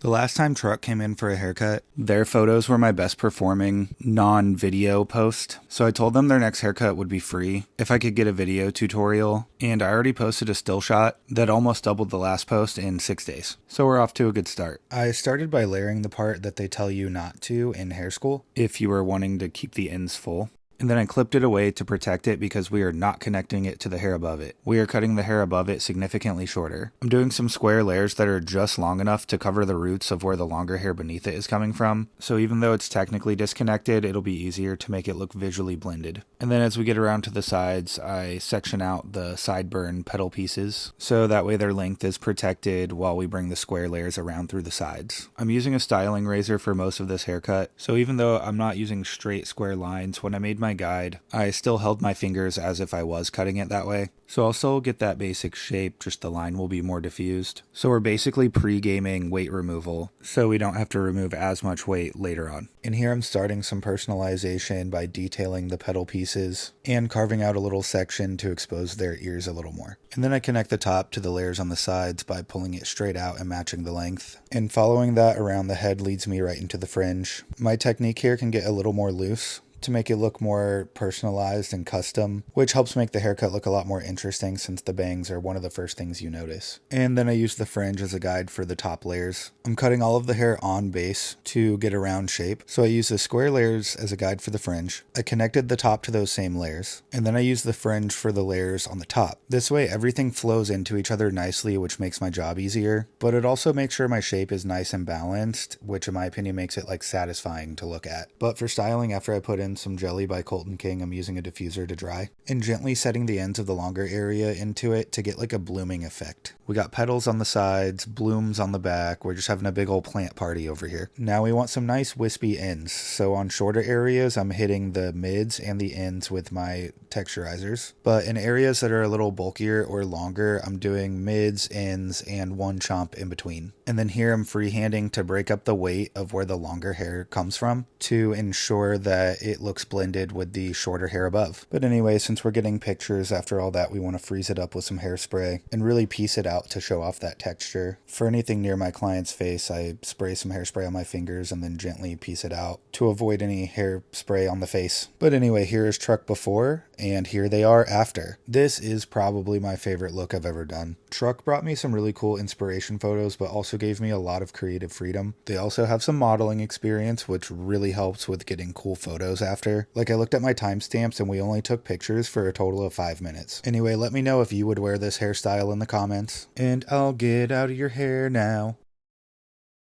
The last time Truck came in for a haircut, their photos were my best performing non-video post, so I told them their next haircut would be free if I could get a video tutorial, and I already posted a still shot that almost doubled the last post in 6 days. So we're off to a good start. I started by layering the part that they tell you not to in hair school if you are wanting to keep the ends full. And then I clipped it away to protect it because we are not connecting it to the hair above it. We are cutting the hair above it significantly shorter. I'm doing some square layers that are just long enough to cover the roots of where the longer hair beneath it is coming from. So even though it's technically disconnected, it'll be easier to make it look visually blended. And then as we get around to the sides, I section out the sideburn petal pieces. So that way their length is protected while we bring the square layers around through the sides. I'm using a styling razor for most of this haircut. So even though I'm not using straight square lines, when I made my guide, I still held my fingers as if I was cutting it that way. So I'll still get that basic shape, just the line will be more diffused. So we're basically pre-gaming weight removal, so we don't have to remove as much weight later on. And here I'm starting some personalization by detailing the petal pieces and carving out a little section to expose their ears a little more. And then I connect the top to the layers on the sides by pulling it straight out and matching the length. And following that around the head leads me right into the fringe. My technique here can get a little more loose to make it look more personalized and custom, which helps make the haircut look a lot more interesting since the bangs are one of the first things you notice. And then I use the fringe as a guide for the top layers. I'm cutting all of the hair on base to get a round shape, so I use the square layers as a guide for the fringe. I connected the top to those same layers, and then I use the fringe for the layers on the top. This way everything flows into each other nicely, which makes my job easier, but it also makes sure my shape is nice and balanced, which in my opinion makes it like satisfying to look at. But for styling, after I put in some jelly by Colton King, I'm using a diffuser to dry and gently setting the ends of the longer area into it to get like a blooming effect. We got petals on the sides, blooms on the back. We're just having a big old plant party over here. Now we want some nice wispy ends. So on shorter areas, I'm hitting the mids and the ends with my texturizers. But in areas that are a little bulkier or longer, I'm doing mids, ends, and one chomp in between. And then here I'm freehanding to break up the weight of where the longer hair comes from to ensure that it looks blended with the shorter hair above. But anyway, since we're getting pictures after all that, we want to freeze it up with some hairspray and really piece it out to show off that texture. For anything near my client's face, I spray some hairspray on my fingers and then gently piece it out to avoid any hairspray on the face. But anyway, here is Truck before and here they are after. This is probably my favorite look I've ever done. Truck brought me some really cool inspiration photos, but also gave me a lot of creative freedom. They also have some modeling experience, which really helps with getting cool photos after. Like I looked at my timestamps and we only took pictures for a total of 5 minutes. Anyway, let me know if you would wear this hairstyle in the comments. And I'll get out of your hair now.